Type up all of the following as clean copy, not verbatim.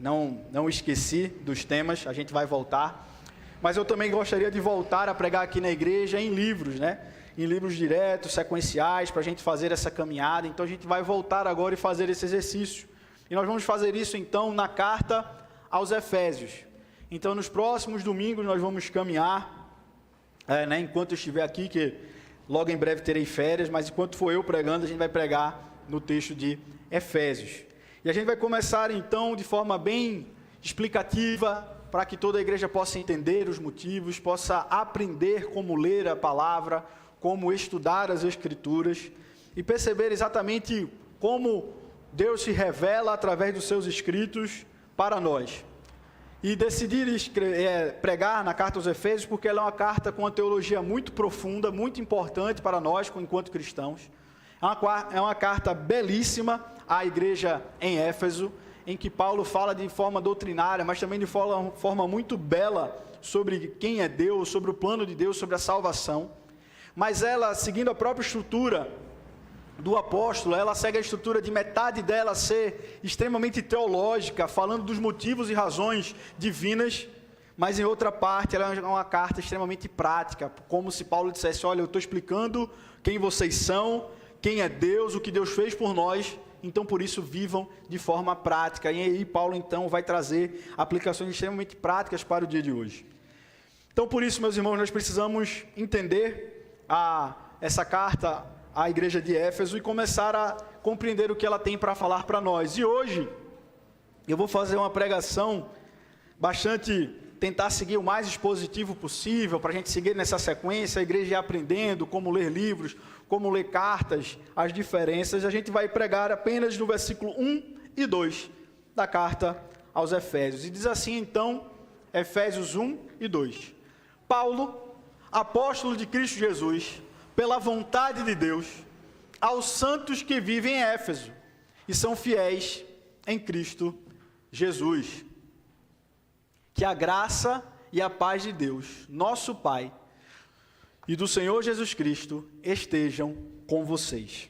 não esqueci dos temas, a gente vai voltar. Mas eu também gostaria de voltar a pregar aqui na igreja em livros, né? Em livros diretos, sequenciais, para a gente fazer essa caminhada. Então a gente vai voltar agora e fazer esse exercício. E nós vamos fazer isso então na carta aos Efésios. Então nos próximos domingos nós vamos caminhar, enquanto eu estiver aqui, que logo em breve terei férias, mas enquanto for eu pregando, a gente vai pregar no texto de Efésios. E a gente vai começar então de forma bem explicativa, para que toda a igreja possa entender os motivos, possa aprender como ler a palavra, como estudar as Escrituras e perceber exatamente como Deus se revela através dos seus escritos para nós. E decidi pregar na carta aos Efésios porque ela é uma carta com uma teologia muito profunda, muito importante para nós enquanto cristãos. É uma carta belíssima à igreja em Éfeso, em que Paulo fala de forma doutrinária, mas também de forma muito bela sobre quem é Deus, sobre o plano de Deus, sobre a salvação. Mas ela, seguindo a própria estrutura do apóstolo, ela segue a estrutura de metade dela ser extremamente teológica, falando dos motivos e razões divinas, mas em outra parte ela é uma carta extremamente prática, como se Paulo dissesse: olha, eu estou explicando quem vocês são, quem é Deus, o que Deus fez por nós, então por isso vivam de forma prática. E aí Paulo então vai trazer aplicações extremamente práticas para o dia de hoje. Então por isso, meus irmãos, nós precisamos entender essa carta à igreja de Éfeso e começar a compreender o que ela tem para falar para nós. E hoje eu vou fazer uma pregação tentar seguir o mais expositivo possível, para a gente seguir nessa sequência, a igreja ir aprendendo como ler livros, como ler cartas, as diferenças. A gente vai pregar apenas no versículo 1 e 2 da carta aos Efésios. E diz assim então, Efésios 1 e 2. Paulo, apóstolo de Cristo Jesus, pela vontade de Deus, aos santos que vivem em Éfeso e são fiéis em Cristo Jesus. Que a graça e a paz de Deus, nosso Pai, e do Senhor Jesus Cristo estejam com vocês.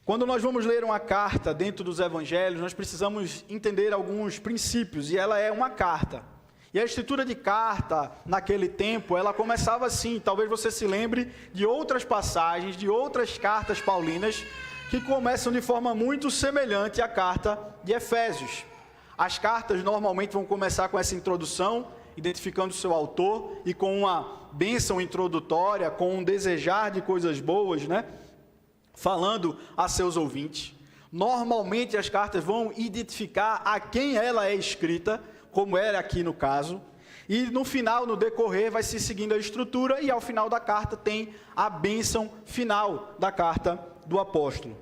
Quando nós vamos ler uma carta dentro dos evangelhos, nós precisamos entender alguns princípios, e ela é uma carta. E a escritura de carta, naquele tempo, ela começava assim. Talvez você se lembre de outras passagens, de outras cartas paulinas, que começam de forma muito semelhante à carta de Efésios. As cartas normalmente vão começar com essa introdução, identificando o seu autor, e com uma bênção introdutória, com um desejar de coisas boas, né? Falando a seus ouvintes. Normalmente as cartas vão identificar a quem ela é escrita, como era aqui no caso, e no final, no decorrer, vai se seguindo a estrutura, e ao final da carta tem a bênção final da carta do apóstolo.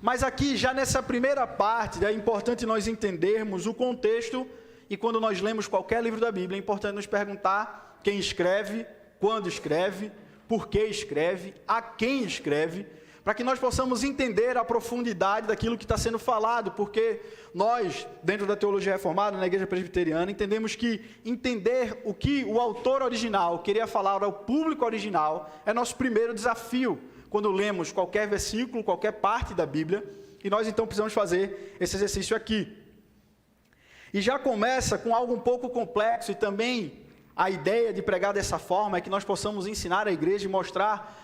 Mas aqui, já nessa primeira parte, é importante nós entendermos o contexto, e quando nós lemos qualquer livro da Bíblia, é importante nos perguntar quem escreve, quando escreve, por que escreve, a quem escreve, para que nós possamos entender a profundidade daquilo que está sendo falado, porque nós, dentro da teologia reformada, na igreja presbiteriana, entendemos que entender o que o autor original queria falar ao público original é nosso primeiro desafio, quando lemos qualquer versículo, qualquer parte da Bíblia, e nós então precisamos fazer esse exercício aqui. E já começa com algo um pouco complexo, e também a ideia de pregar dessa forma é que nós possamos ensinar a igreja e mostrar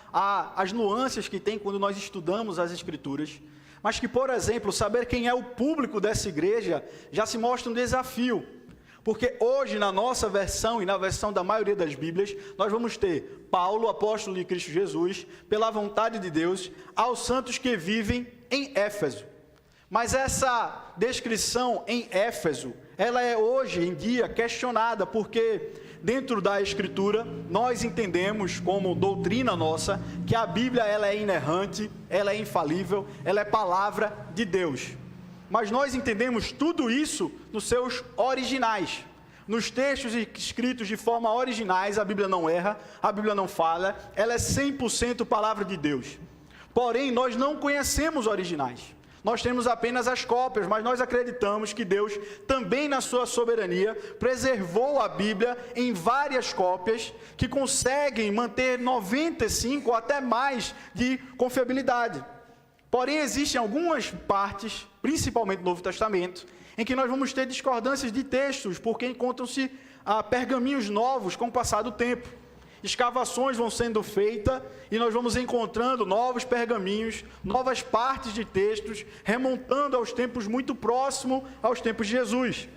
as nuances que tem quando nós estudamos as Escrituras, mas que, por exemplo, saber quem é o público dessa igreja já se mostra um desafio, porque hoje na nossa versão e na versão da maioria das Bíblias, nós vamos ter Paulo, apóstolo de Cristo Jesus, pela vontade de Deus, aos santos que vivem em Éfeso. Mas essa descrição em Éfeso, ela é hoje em dia questionada, porque dentro da Escritura, nós entendemos como doutrina nossa, que a Bíblia ela é inerrante, ela é infalível, ela é palavra de Deus. Mas nós entendemos tudo isso nos seus originais. Nos textos escritos de forma originais, a Bíblia não erra, a Bíblia não falha, ela é 100% palavra de Deus. Porém, nós não conhecemos originais. Nós temos apenas as cópias, mas nós acreditamos que Deus, também na sua soberania, preservou a Bíblia em várias cópias que conseguem manter 95 ou até mais de confiabilidade. Porém, existem algumas partes, principalmente no Novo Testamento, em que nós vamos ter discordâncias de textos, porque encontram-se pergaminhos novos com o passar do tempo. Escavações vão sendo feitas e nós vamos encontrando novos pergaminhos, novas partes de textos, remontando aos tempos muito próximos aos tempos de Jesus.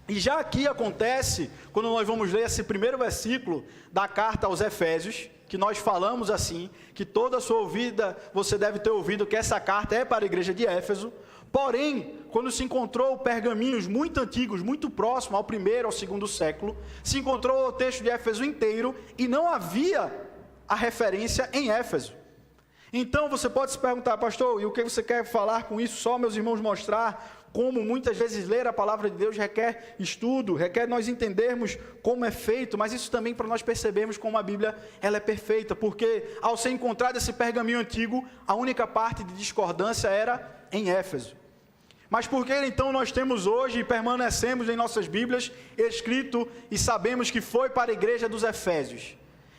E já aqui acontece, quando nós vamos ler esse primeiro versículo da carta aos Efésios, que nós falamos assim, que toda a sua vida você deve ter ouvido que essa carta é para a igreja de Éfeso. Porém, quando se encontrou pergaminhos muito antigos, muito próximos ao primeiro, ao segundo século, se encontrou o texto de Éfeso inteiro e não havia a referência em Éfeso. Então você pode se perguntar, pastor, e o que você quer falar com isso? Só, meus irmãos, mostrar como muitas vezes ler a palavra de Deus requer estudo, requer nós entendermos como é feito, mas isso também para nós percebermos como a Bíblia ela é perfeita, porque ao ser encontrado esse pergaminho antigo, a única parte de discordância era em Éfeso. Mas por que então nós temos hoje e permanecemos em nossas Bíblias escrito e sabemos que foi para a igreja dos Efésios?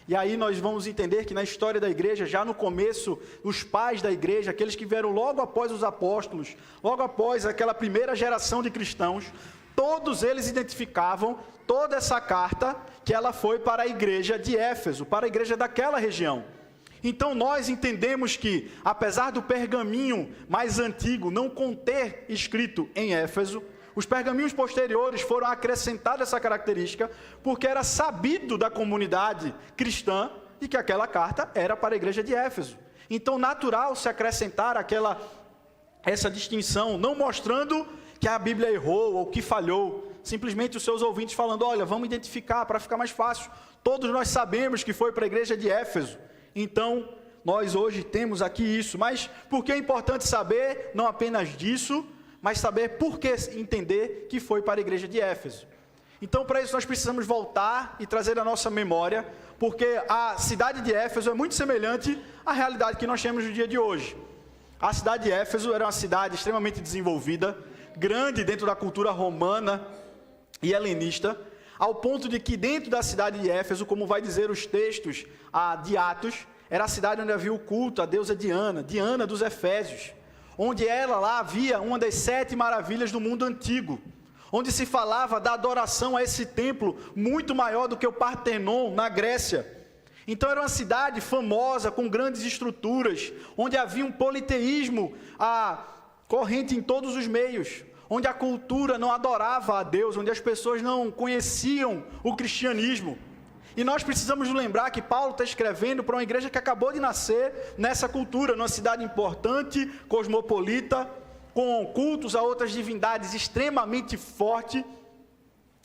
E aí nós vamos entender que na história da igreja, já no começo, os pais da igreja, aqueles que vieram logo após os apóstolos, logo após aquela primeira geração de cristãos, todos eles identificavam toda essa carta que ela foi para a igreja de Éfeso, para a igreja daquela região. Então nós entendemos que, apesar do pergaminho mais antigo não conter escrito em Éfeso, os pergaminhos posteriores foram acrescentados essa característica, porque era sabido da comunidade cristã de que aquela carta era para a igreja de Éfeso. Então, natural se acrescentar essa distinção, não mostrando que a Bíblia errou ou que falhou, simplesmente os seus ouvintes falando, olha, vamos identificar para ficar mais fácil. Todos nós sabemos que foi para a igreja de Éfeso. Então, nós hoje temos aqui isso, mas por que é importante saber, não apenas disso, mas saber por que entender que foi para a igreja de Éfeso. Então, para isso nós precisamos voltar e trazer a nossa memória, porque a cidade de Éfeso é muito semelhante à realidade que nós temos no dia de hoje. A cidade de Éfeso era uma cidade extremamente desenvolvida, grande dentro da cultura romana e helenista, ao ponto de que dentro da cidade de Éfeso, como vai dizer os textos de Atos, era a cidade onde havia o culto à deusa Diana, Diana dos Efésios, onde lá havia uma das 7 maravilhas do mundo antigo, onde se falava da adoração a esse templo muito maior do que o Partenon na Grécia. Então era uma cidade famosa, com grandes estruturas, onde havia um politeísmo corrente em todos os meios, onde a cultura não adorava a Deus, onde as pessoas não conheciam o cristianismo. E nós precisamos lembrar que Paulo está escrevendo para uma igreja que acabou de nascer nessa cultura, numa cidade importante, cosmopolita, com cultos a outras divindades extremamente forte,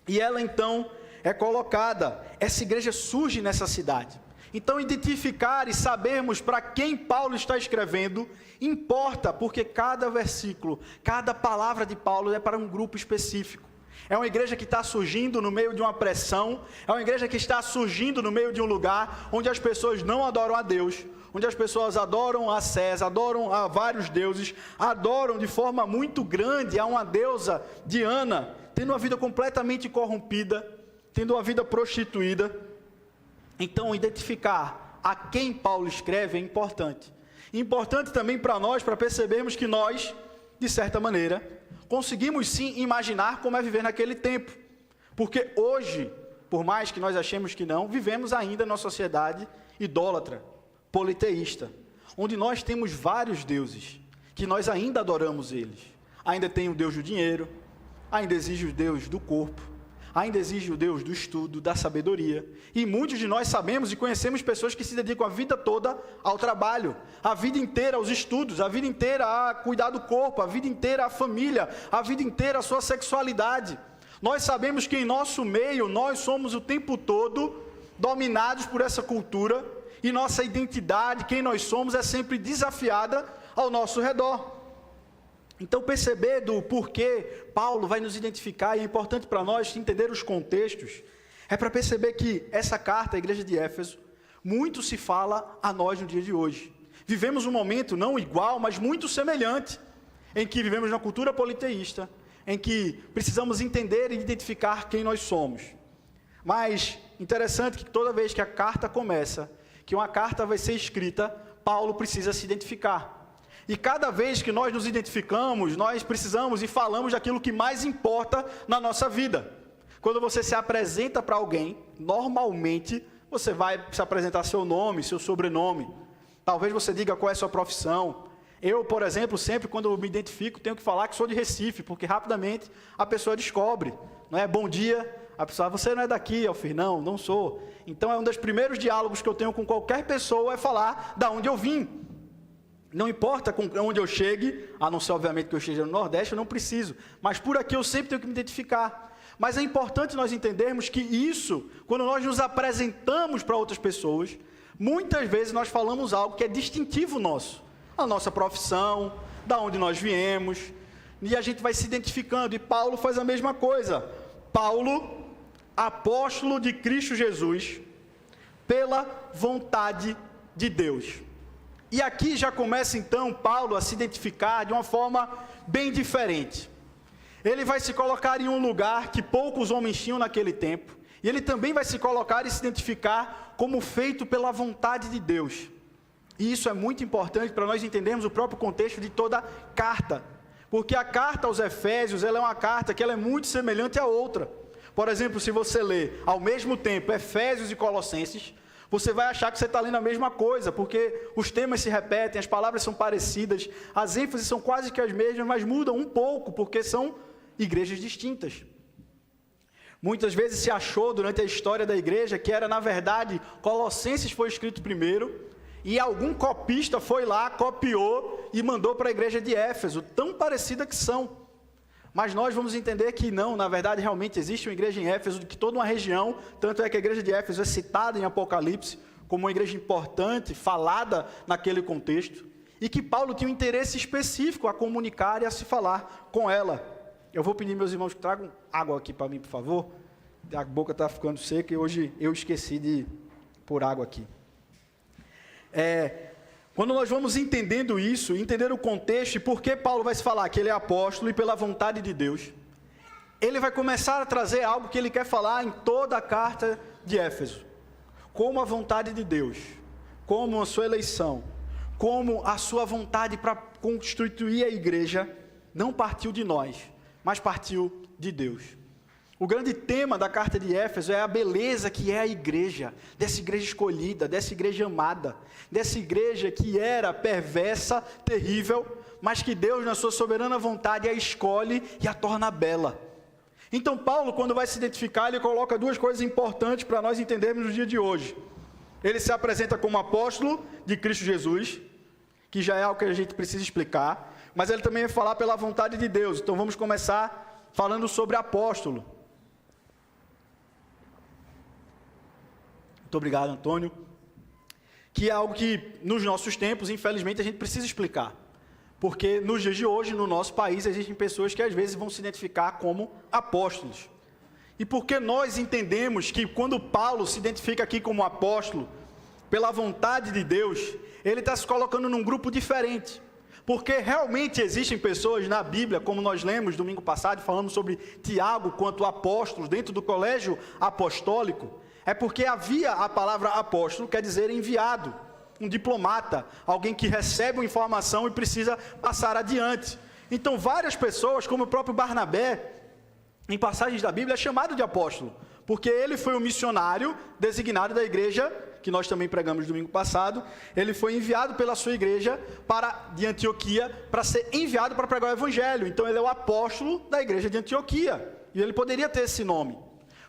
e ela então é colocada, essa igreja surge nessa cidade. Então identificar e sabermos para quem Paulo está escrevendo, importa, porque cada versículo, cada palavra de Paulo é para um grupo específico. É uma igreja que está surgindo no meio de uma pressão, é uma igreja que está surgindo no meio de um lugar onde as pessoas não adoram a Deus, onde as pessoas adoram a César, adoram a vários deuses, adoram de forma muito grande a uma deusa Diana, tendo uma vida completamente corrompida, tendo uma vida prostituída. Então, identificar a quem Paulo escreve é importante. Importante também para nós, para percebermos que nós, de certa maneira, conseguimos sim imaginar como é viver naquele tempo. Porque hoje, por mais que nós achemos que não, vivemos ainda numa sociedade idólatra, politeísta, onde nós temos vários deuses, que nós ainda adoramos eles. Ainda tem o Deus do dinheiro, ainda existe o Deus do corpo, ainda existe o Deus do estudo, da sabedoria. E muitos de nós sabemos e conhecemos pessoas que se dedicam a vida toda ao trabalho, a vida inteira aos estudos, a vida inteira a cuidar do corpo, a vida inteira à família, a vida inteira à sua sexualidade. Nós sabemos que em nosso meio, nós somos o tempo todo dominados por essa cultura e nossa identidade, quem nós somos, é sempre desafiada ao nosso redor. Então, perceber do porquê Paulo vai nos identificar, e é importante para nós entender os contextos, é para perceber que essa carta à igreja de Éfeso, muito se fala a nós no dia de hoje. Vivemos um momento não igual, mas muito semelhante, em que vivemos na cultura politeísta, em que precisamos entender e identificar quem nós somos. Mas, interessante que toda vez que a carta começa, que uma carta vai ser escrita, Paulo precisa se identificar. E cada vez que nós nos identificamos, nós precisamos e falamos daquilo que mais importa na nossa vida. Quando você se apresenta para alguém, normalmente você vai se apresentar seu nome, seu sobrenome. Talvez você diga qual é a sua profissão. Eu, por exemplo, sempre quando eu me identifico, tenho que falar que sou de Recife, porque rapidamente a pessoa descobre. Não é? Bom dia, a pessoa, você não é daqui, Alfir? Não, não sou. Então, é um dos primeiros diálogos que eu tenho com qualquer pessoa é falar da onde eu vim. Não importa com onde eu chegue, a não ser, obviamente, que eu esteja no Nordeste, eu não preciso. Mas por aqui eu sempre tenho que me identificar. Mas é importante nós entendermos que isso, quando nós nos apresentamos para outras pessoas, muitas vezes nós falamos algo que é distintivo nosso. A nossa profissão, da onde nós viemos, e a gente vai se identificando. E Paulo faz a mesma coisa. Paulo, apóstolo de Cristo Jesus, pela vontade de Deus. E aqui já começa então Paulo a se identificar de uma forma bem diferente. Ele vai se colocar em um lugar que poucos homens tinham naquele tempo, e ele também vai se colocar e se identificar como feito pela vontade de Deus. E isso é muito importante para nós entendermos o próprio contexto de toda a carta, porque a carta aos Efésios, ela é uma carta que ela é muito semelhante à outra. Por exemplo, se você ler ao mesmo tempo Efésios e Colossenses, você vai achar que você está lendo a mesma coisa, porque os temas se repetem, as palavras são parecidas, as ênfases são quase que as mesmas, mas mudam um pouco, porque são igrejas distintas. Muitas vezes se achou durante a história da igreja que era, na verdade, Colossenses foi escrito primeiro, e algum copista foi lá, copiou e mandou para a igreja de Éfeso, tão parecida que são. Mas nós vamos entender que não, na verdade, realmente existe uma igreja em Éfeso, que toda uma região, tanto é que a igreja de Éfeso é citada em Apocalipse, como uma igreja importante, falada naquele contexto, e que Paulo tinha um interesse específico a comunicar e a se falar com ela. Eu vou pedir meus irmãos que tragam água aqui para mim, por favor. A boca está ficando seca e hoje eu esqueci de pôr água aqui. Quando nós vamos entendendo isso, entender o contexto e por que Paulo vai se falar que ele é apóstolo e pela vontade de Deus, ele vai começar a trazer algo que ele quer falar em toda a carta de Éfeso. Como a vontade de Deus, como a sua eleição, como a sua vontade para constituir a igreja, não partiu de nós, mas partiu de Deus. O grande tema da carta de Éfeso é a beleza que é a igreja, dessa igreja escolhida, dessa igreja amada, dessa igreja que era perversa, terrível, mas que Deus, na sua soberana vontade, a escolhe e a torna bela. Então Paulo, quando vai se identificar, ele coloca duas coisas importantes para nós entendermos no dia de hoje. Ele se apresenta como apóstolo de Cristo Jesus, que já é algo que a gente precisa explicar, mas ele também vai falar pela vontade de Deus. Então vamos começar falando sobre apóstolo. Muito obrigado, Antônio. Que é algo que, nos nossos tempos, infelizmente, a gente precisa explicar. Porque, nos dias de hoje, no nosso país, existem pessoas que, às vezes, vão se identificar como apóstolos. E porque nós entendemos que, quando Paulo se identifica aqui como apóstolo, pela vontade de Deus, ele está se colocando num grupo diferente. Porque, realmente, existem pessoas na Bíblia, como nós lemos domingo passado, falando sobre Tiago quanto apóstolo, dentro do colégio apostólico. É porque havia a palavra apóstolo, quer dizer enviado, um diplomata, alguém que recebe uma informação e precisa passar adiante. Então várias pessoas, como o próprio Barnabé, em passagens da Bíblia, é chamado de apóstolo, porque ele foi um missionário designado da igreja, que nós também pregamos domingo passado, ele foi enviado pela sua igreja de Antioquia, para ser enviado para pregar o evangelho. Então ele é o apóstolo da igreja de Antioquia, e ele poderia ter esse nome.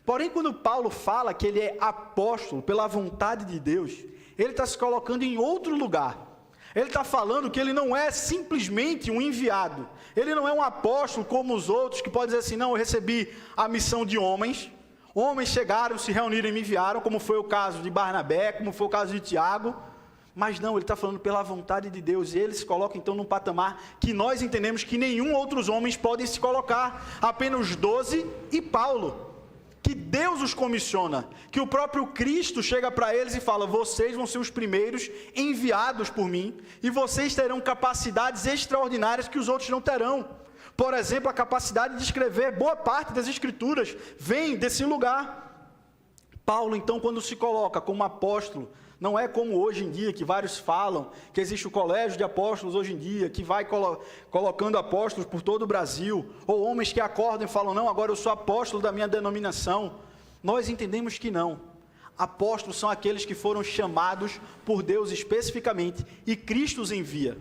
Porém, quando Paulo fala que ele é apóstolo pela vontade de Deus, ele está se colocando em outro lugar. Ele está falando que ele não é simplesmente um enviado. Ele não é um apóstolo como os outros, que pode dizer assim, não, eu recebi a missão de homens. Homens chegaram, se reuniram e me enviaram, como foi o caso de Barnabé, como foi o caso de Tiago. Mas não, ele está falando pela vontade de Deus. E ele se coloca então num patamar que nós entendemos que nenhum outros homens podem se colocar. Apenas 12 e Paulo. Que Deus os comissiona, que o próprio Cristo chega para eles e fala, vocês vão ser os primeiros enviados por mim, e vocês terão capacidades extraordinárias que os outros não terão. Por exemplo, a capacidade de escrever boa parte das Escrituras vem desse lugar. Paulo, então, quando se coloca como apóstolo Não é como hoje em dia, que vários falam, que existe o colégio de apóstolos hoje em dia, que vai colocando apóstolos por todo o Brasil, ou homens que acordam e falam, não, agora eu sou apóstolo da minha denominação. Nós entendemos que não. Apóstolos são aqueles que foram chamados por Deus especificamente, e Cristo os envia.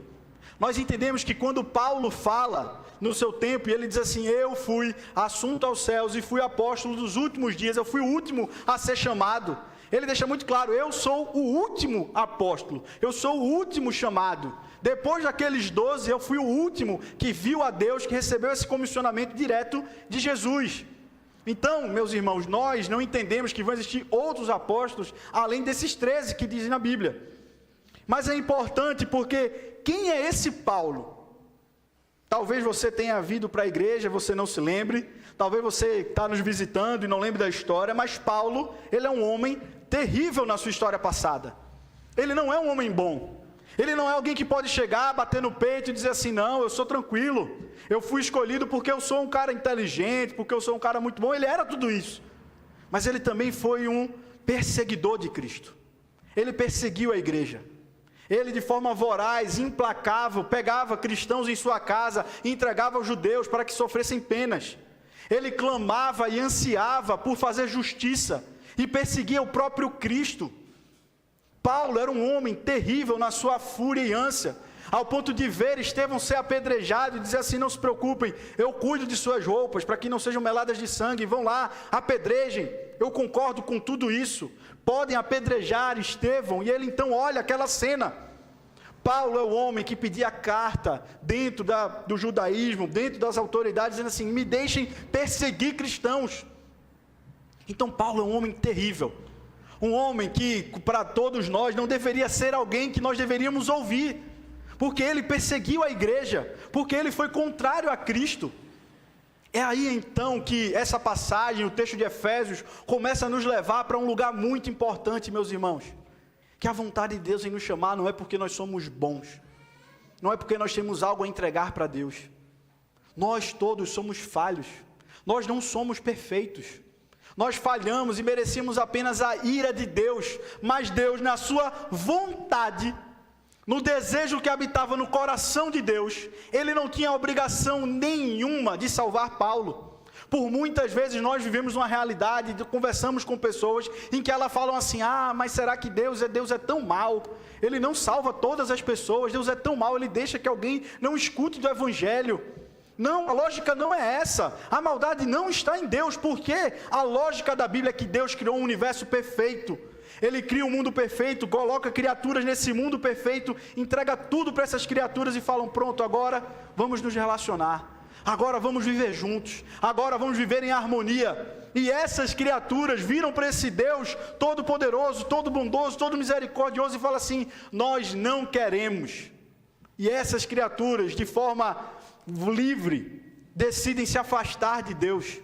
Nós entendemos que quando Paulo fala no seu tempo, e ele diz assim, eu fui assunto aos céus e fui apóstolo dos últimos dias, eu fui o último a ser chamado. Ele deixa muito claro, eu sou o último apóstolo, eu sou o último chamado. Depois daqueles 12, eu fui o último que viu a Deus, que recebeu esse comissionamento direto de Jesus. Então, meus irmãos, nós não entendemos que vão existir outros apóstolos, além desses 13 que dizem na Bíblia. Mas é importante porque, quem é esse Paulo? Talvez você tenha vindo para a igreja, você não se lembre, talvez você está nos visitando e não lembre da história, mas Paulo, ele é um homem terrível na sua história passada. Ele não é um homem bom. Ele não é alguém que pode chegar, bater no peito e dizer assim, não, eu sou tranquilo, eu fui escolhido porque eu sou um cara inteligente, porque eu sou um cara muito bom. Ele era tudo isso. Mas ele também foi um perseguidor de Cristo. Ele perseguiu a igreja. Ele, de forma voraz, implacável, pegava cristãos em sua casa e entregava aos judeus para que sofressem penas. Ele clamava e ansiava por fazer justiça e perseguia o próprio Cristo. Paulo era um homem terrível na sua fúria e ânsia, ao ponto de ver Estevão ser apedrejado e dizer assim, não se preocupem, eu cuido de suas roupas, para que não sejam meladas de sangue, vão lá, apedrejem. Eu concordo com tudo isso, podem apedrejar Estevão. E ele então olha aquela cena. Paulo é o homem que pedia carta dentro do judaísmo, dentro das autoridades, dizendo assim, me deixem perseguir cristãos. Então Paulo é um homem terrível, um homem que para todos nós não deveria ser alguém que nós deveríamos ouvir, porque ele perseguiu a igreja, porque ele foi contrário a Cristo. É aí então que essa passagem, o texto de Efésios, começa a nos levar para um lugar muito importante, meus irmãos, que a vontade de Deus em nos chamar não é porque nós somos bons, não é porque nós temos algo a entregar para Deus. Nós todos somos falhos, nós não somos perfeitos. Nós falhamos e merecíamos apenas a ira de Deus, mas Deus, na sua vontade, no desejo que habitava no coração de Deus, Ele não tinha obrigação nenhuma de salvar Paulo. Por muitas vezes nós vivemos uma realidade, conversamos com pessoas em que elas falam assim, mas será que Deus é tão mau? Ele não salva todas as pessoas, Deus é tão mau, Ele deixa que alguém não escute do Evangelho. Não, a lógica não é essa. A maldade não está em Deus, porque a lógica da Bíblia é que Deus criou um universo perfeito. Ele cria um mundo perfeito, coloca criaturas nesse mundo perfeito, entrega tudo para essas criaturas e falam, pronto, agora vamos nos relacionar. Agora vamos viver juntos. Agora vamos viver em harmonia. E essas criaturas viram para esse Deus todo-poderoso, todo-bondoso, todo-misericordioso e falam assim, nós não queremos. E essas criaturas, de forma livre, decidem se afastar de Deus,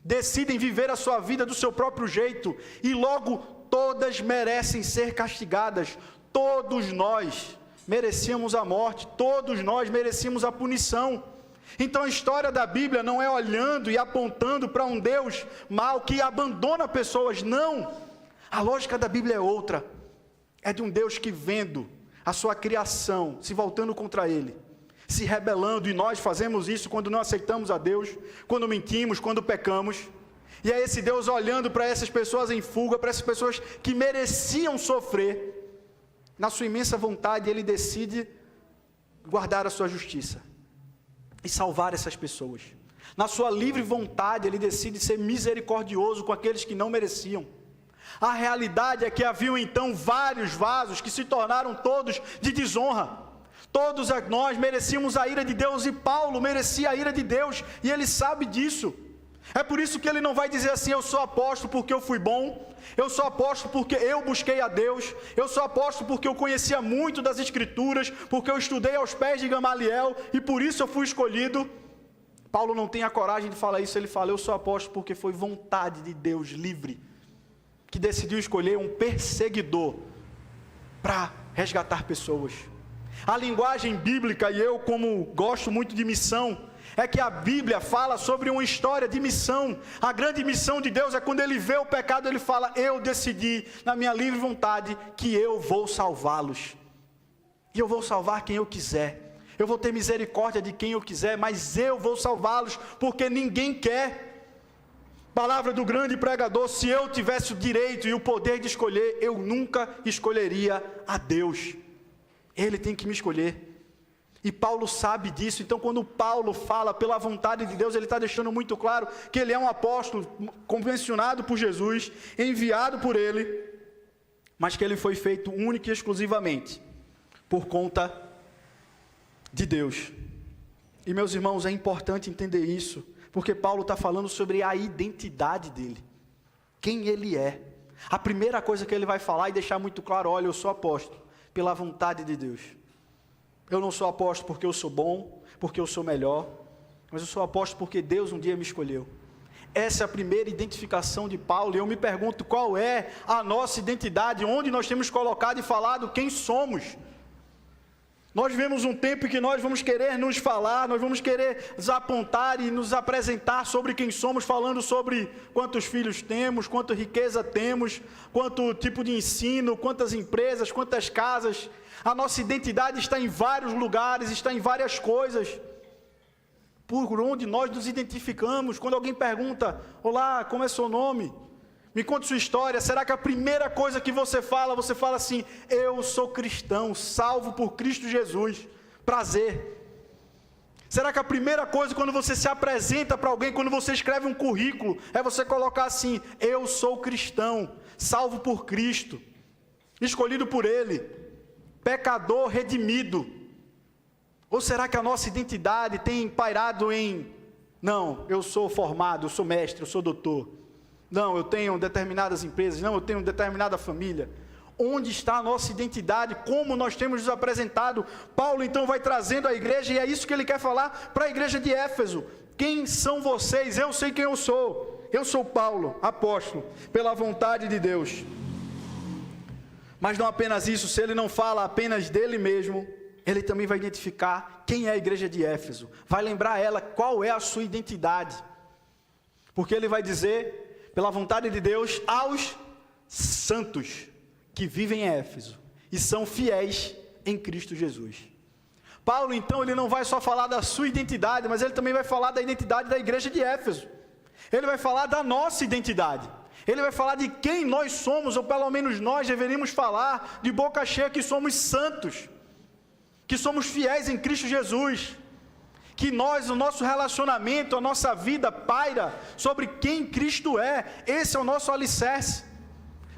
decidem viver a sua vida do seu próprio jeito, e logo todas merecem ser castigadas. Todos nós merecíamos a morte, todos nós merecíamos a punição. Então a história da Bíblia não é olhando e apontando para um Deus mau que abandona pessoas, não. A lógica da Bíblia é outra, é de um Deus que, vendo a sua criação se voltando contra Ele, se rebelando, e nós fazemos isso quando não aceitamos a Deus, quando mentimos, quando pecamos, e é esse Deus olhando para essas pessoas em fuga, para essas pessoas que mereciam sofrer, na sua imensa vontade Ele decide guardar a sua justiça e salvar essas pessoas. Na sua livre vontade Ele decide ser misericordioso com aqueles que não mereciam. A realidade é que haviam então vários vasos que se tornaram todos de desonra. Todos nós merecíamos a ira de Deus, e Paulo merecia a ira de Deus, e ele sabe disso. É por isso que ele não vai dizer assim, eu sou apóstolo porque eu fui bom, eu sou apóstolo porque eu busquei a Deus, eu sou apóstolo porque eu conhecia muito das Escrituras, porque eu estudei aos pés de Gamaliel, e por isso eu fui escolhido. Paulo não tem a coragem de falar isso, ele fala, eu sou apóstolo porque foi vontade de Deus livre, que decidiu escolher um perseguidor para resgatar pessoas. A linguagem bíblica, e eu como gosto muito de missão, é que a Bíblia fala sobre uma história de missão. A grande missão de Deus é quando Ele vê o pecado, Ele fala: eu decidi, na minha livre vontade, que eu vou salvá-los. E eu vou salvar quem eu quiser. Eu vou ter misericórdia de quem eu quiser, mas eu vou salvá-los, porque ninguém quer. Palavra do grande pregador: se eu tivesse o direito e o poder de escolher, eu nunca escolheria a Deus. Ele tem que me escolher. E Paulo sabe disso. Então, quando Paulo fala pela vontade de Deus, ele está deixando muito claro que ele é um apóstolo convencionado por Jesus, enviado por ele, mas que ele foi feito único e exclusivamente por conta de Deus. E, meus irmãos, é importante entender isso, porque Paulo está falando sobre a identidade dele, quem ele é. A primeira coisa que ele vai falar e deixar muito claro: olha, eu sou apóstolo pela vontade de Deus. Eu não sou apóstolo porque eu sou bom, porque eu sou melhor, mas eu sou apóstolo porque Deus um dia me escolheu. Essa é a primeira identificação de Paulo, e eu me pergunto: qual é a nossa identidade? Onde nós temos colocado e falado quem somos? Nós vivemos um tempo em que nós vamos querer nos falar, nós vamos querer nos apontar e nos apresentar sobre quem somos, falando sobre quantos filhos temos, quanta riqueza temos, quanto tipo de ensino, quantas empresas, quantas casas. A nossa identidade está em vários lugares, está em várias coisas. Por onde nós nos identificamos. Quando alguém pergunta: olá, como é seu nome? Me conta sua história. Será que a primeira coisa que você fala assim: eu sou cristão, salvo por Cristo Jesus, prazer? Será que a primeira coisa quando você se apresenta para alguém, quando você escreve um currículo, é você colocar assim: eu sou cristão, salvo por Cristo, escolhido por Ele, pecador redimido? Ou será que a nossa identidade tem pairado em: não, eu sou formado, eu sou mestre, eu sou doutor, não, eu tenho determinadas empresas, não, eu tenho determinada família? Onde está a nossa identidade? Como nós temos nos apresentado? Paulo então vai trazendo a igreja, e é isso que ele quer falar para a igreja de Éfeso. Quem são vocês? Eu sei quem eu sou. Eu sou Paulo, apóstolo, pela vontade de Deus. Mas não apenas isso, se ele não fala apenas dele mesmo, ele também vai identificar quem é a igreja de Éfeso. Vai lembrar ela qual é a sua identidade. Porque ele vai dizer, pela vontade de Deus, aos santos que vivem em Éfeso e são fiéis em Cristo Jesus. Paulo, então, ele não vai só falar da sua identidade, mas ele também vai falar da identidade da igreja de Éfeso. Ele vai falar da nossa identidade. Ele vai falar de quem nós somos, ou pelo menos nós deveríamos falar de boca cheia, que somos santos, que somos fiéis em Cristo Jesus, que nós, o nosso relacionamento, a nossa vida paira sobre quem Cristo é. Esse é o nosso alicerce.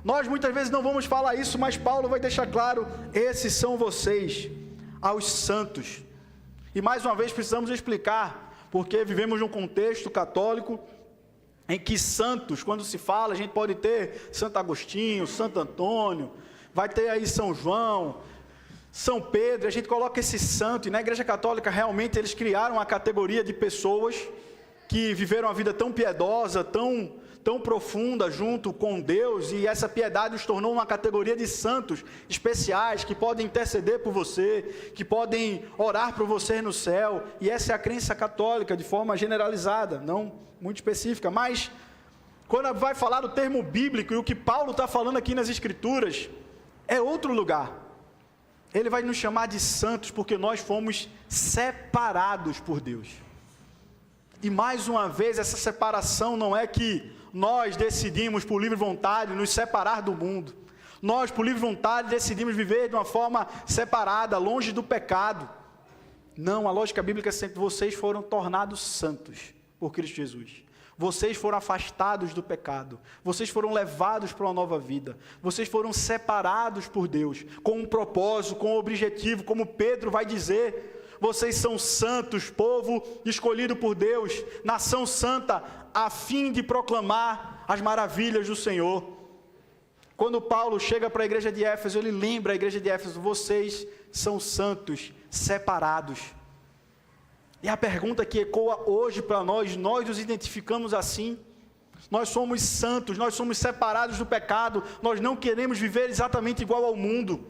Nós muitas vezes não vamos falar isso, mas Paulo vai deixar claro: esses são vocês, aos santos. E mais uma vez precisamos explicar, porque vivemos num contexto católico em que santos, quando se fala, a gente pode ter Santo Agostinho, Santo Antônio, vai ter aí São João, São Pedro, a gente coloca esse santo, e na Igreja Católica realmente eles criaram uma categoria de pessoas que viveram uma vida tão piedosa, tão profunda junto com Deus, e essa piedade os tornou uma categoria de santos especiais, que podem interceder por você, que podem orar por você no céu. E essa é a crença católica de forma generalizada, não muito específica. Mas quando vai falar do termo bíblico, e o que Paulo está falando aqui nas Escrituras, é outro lugar. Ele vai nos chamar de santos porque nós fomos separados por Deus. E mais uma vez, essa separação não é que nós decidimos por livre vontade nos separar do mundo. Nós, por livre vontade, decidimos viver de uma forma separada, longe do pecado. Não, a lógica bíblica é sempre: vocês foram tornados santos por Cristo Jesus. Vocês foram afastados do pecado. Vocês foram levados para uma nova vida. Vocês foram separados por Deus, com um propósito, com um objetivo, como Pedro vai dizer. Vocês são santos, povo escolhido por Deus, nação santa, a fim de proclamar as maravilhas do Senhor. Quando Paulo chega para a igreja de Éfeso, ele lembra a igreja de Éfeso: vocês são santos, separados. E a pergunta que ecoa hoje para nós nos identificamos assim? Nós somos santos, nós somos separados do pecado, nós não queremos viver exatamente igual ao mundo.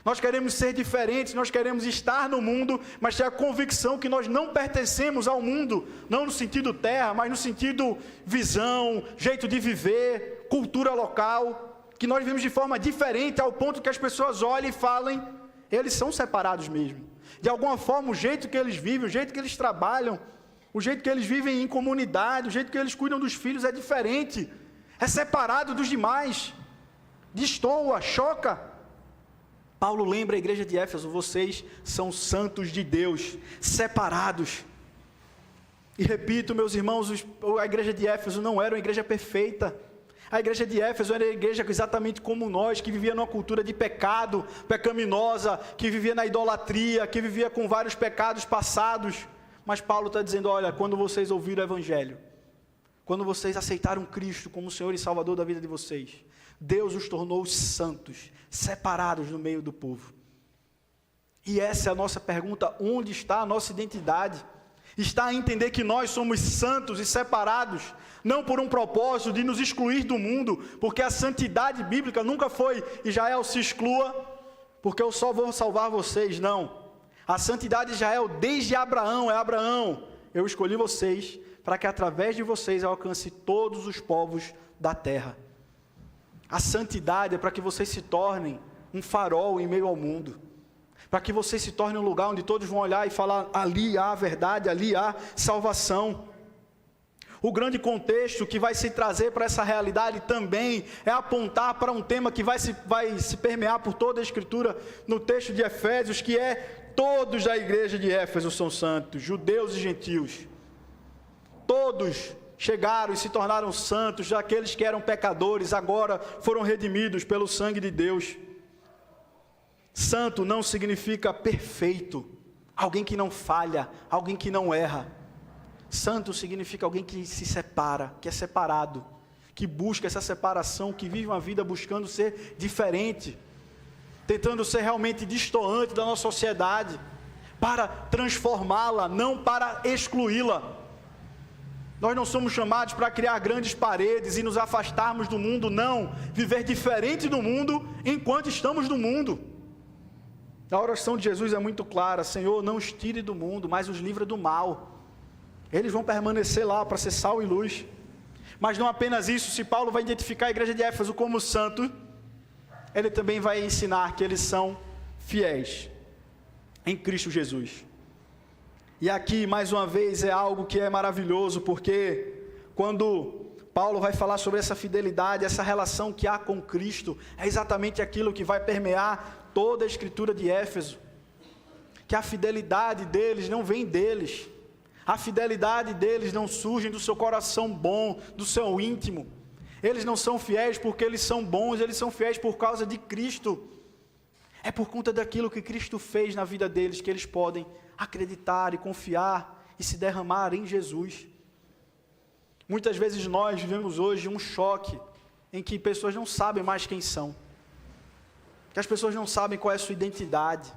Nós queremos ser diferentes, nós queremos estar no mundo, mas ter a convicção que nós não pertencemos ao mundo, não no sentido terra, mas no sentido visão, jeito de viver, cultura local, que nós vivemos de forma diferente, ao ponto que as pessoas olhem e falem, eles são separados mesmo. De alguma forma, o jeito que eles vivem, o jeito que eles trabalham, o jeito que eles vivem em comunidade, o jeito que eles cuidam dos filhos é diferente, é separado dos demais, destoa, choca. Paulo lembra a igreja de Éfeso, vocês são santos de Deus, separados. E repito, meus irmãos, a igreja de Éfeso não era uma igreja perfeita. A igreja de Éfeso era uma igreja exatamente como nós, que vivia numa cultura de pecado, pecaminosa, que vivia na idolatria, que vivia com vários pecados passados. Mas Paulo está dizendo, olha, quando vocês ouviram o Evangelho, quando vocês aceitaram Cristo como Senhor e Salvador da vida de vocês, Deus os tornou santos, separados no meio do povo. E essa é a nossa pergunta, onde está a nossa identidade? Está a entender que nós somos santos e separados, não por um propósito de nos excluir do mundo, porque a santidade bíblica nunca foi, Israel se exclua, porque eu só vou salvar vocês, não. A santidade de Israel, desde Abraão, eu escolhi vocês, para que através de vocês eu alcance todos os povos da terra. A santidade é para que vocês se tornem um farol em meio ao mundo, para que vocês se tornem um lugar onde todos vão olhar e falar, ali há verdade, ali há salvação. O grande contexto que vai se trazer para essa realidade também é apontar para um tema que vai se permear por toda a Escritura, no texto de Efésios, que é todos da igreja de Éfeso são santos, judeus e gentios. Todos chegaram e se tornaram santos, aqueles que eram pecadores, agora foram redimidos pelo sangue de Deus. Santo não significa perfeito, alguém que não falha, alguém que não erra. Santo significa alguém que se separa, que é separado, que busca essa separação, que vive uma vida buscando ser diferente, tentando ser realmente destoante da nossa sociedade, para transformá-la, não para excluí-la. Nós não somos chamados para criar grandes paredes e nos afastarmos do mundo, não. Viver diferente do mundo enquanto estamos no mundo. A oração de Jesus é muito clara, Senhor, não os tire do mundo, mas os livra do mal. Eles vão permanecer lá para ser sal e luz. Mas não apenas isso, se Paulo vai identificar a igreja de Éfeso como santo, ele também vai ensinar que eles são fiéis em Cristo Jesus. E aqui, mais uma vez, é algo que é maravilhoso, porque quando Paulo vai falar sobre essa fidelidade, essa relação que há com Cristo, é exatamente aquilo que vai permear toda a Escritura de Éfeso, que a fidelidade deles não vem deles, a fidelidade deles não surge do seu coração bom, do seu íntimo, eles não são fiéis porque eles são bons, eles são fiéis por causa de Cristo, é por conta daquilo que Cristo fez na vida deles, que eles podem acreditar e confiar e se derramar em Jesus. Muitas vezes nós vivemos hoje um choque em que pessoas não sabem mais quem são, que as pessoas não sabem qual é a sua identidade.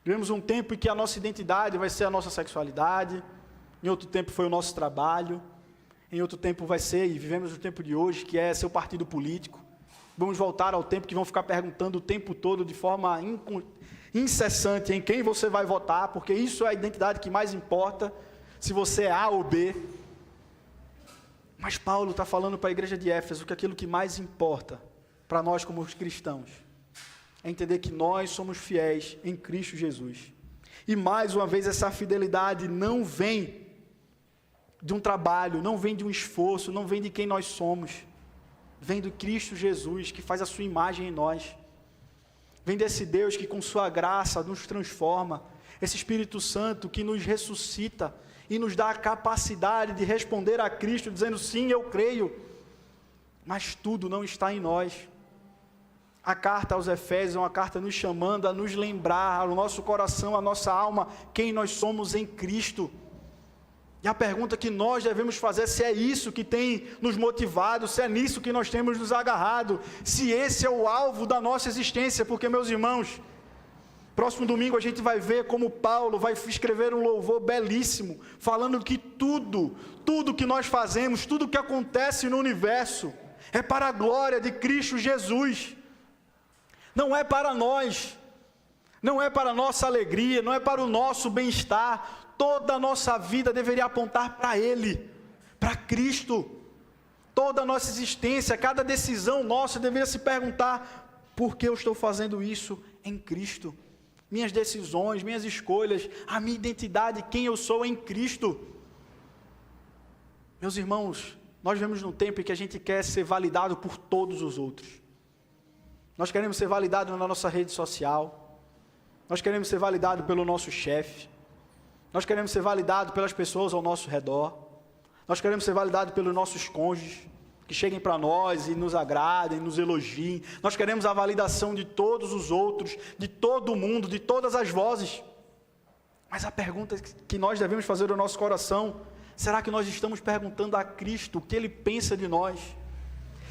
Vivemos um tempo em que a nossa identidade vai ser a nossa sexualidade, em outro tempo foi o nosso trabalho, em outro tempo vai ser, e vivemos o tempo de hoje, que é seu partido político. Vamos voltar ao tempo que vão ficar perguntando o tempo todo de forma incessante em quem você vai votar, porque isso é a identidade que mais importa, se você é A ou B. Mas Paulo está falando para a igreja de Éfeso que aquilo que mais importa para nós como cristãos é entender que nós somos fiéis em Cristo Jesus. E mais uma vez essa fidelidade não vem de um trabalho, não vem de um esforço, não vem de quem nós somos, vem do Cristo Jesus que faz a sua imagem em nós. Vem desse Deus que com sua graça nos transforma, esse Espírito Santo que nos ressuscita e nos dá a capacidade de responder a Cristo, dizendo sim, eu creio, mas tudo não está em nós. A carta aos Efésios é uma carta nos chamando a nos lembrar, ao nosso coração, à nossa alma, quem nós somos em Cristo. E a pergunta que nós devemos fazer é se é isso que tem nos motivado, se é nisso que nós temos nos agarrado, se esse é o alvo da nossa existência, porque, meus irmãos, próximo domingo a gente vai ver como Paulo vai escrever um louvor belíssimo, falando que tudo que nós fazemos, tudo que acontece no universo, é para a glória de Cristo Jesus, não é para nós, não é para a nossa alegria, não é para o nosso bem-estar. Toda a nossa vida deveria apontar para Ele, para Cristo. Toda a nossa existência, cada decisão nossa deveria se perguntar: por que eu estou fazendo isso em Cristo? Minhas decisões, minhas escolhas, a minha identidade, quem eu sou em Cristo. Meus irmãos, nós vivemos num tempo em que a gente quer ser validado por todos os outros. Nós queremos ser validados na nossa rede social. Nós queremos ser validados pelo nosso chefe. Nós queremos ser validados pelas pessoas ao nosso redor. Nós queremos ser validados pelos nossos cônjuges, que cheguem para nós e nos agradem, nos elogiem. Nós queremos a validação de todos os outros, de todo o mundo, de todas as vozes. Mas a pergunta que nós devemos fazer no nosso coração: será que nós estamos perguntando a Cristo o que Ele pensa de nós?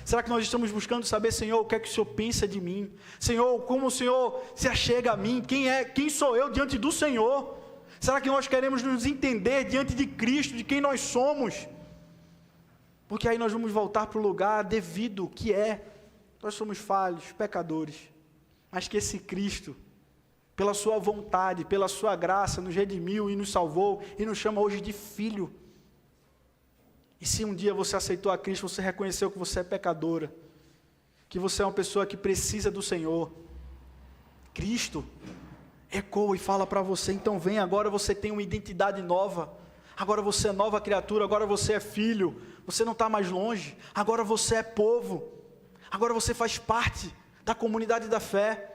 Será que nós estamos buscando saber: Senhor, o que é que o Senhor pensa de mim? Senhor, como o Senhor se achega a mim? Quem sou eu diante do Senhor? Será que nós queremos nos entender diante de Cristo, de quem nós somos? Porque aí nós vamos voltar para o lugar devido, que é: nós somos falhos, pecadores, mas que esse Cristo, pela sua vontade, pela sua graça, nos redimiu e nos salvou, e nos chama hoje de filho. E se um dia você aceitou a Cristo, você reconheceu que você é pecadora, que você é uma pessoa que precisa do Senhor, Cristo ecoa e fala para você: então vem, agora você tem uma identidade nova, agora você é nova criatura, agora você é filho, você não está mais longe, agora você é povo, agora você faz parte da comunidade da fé.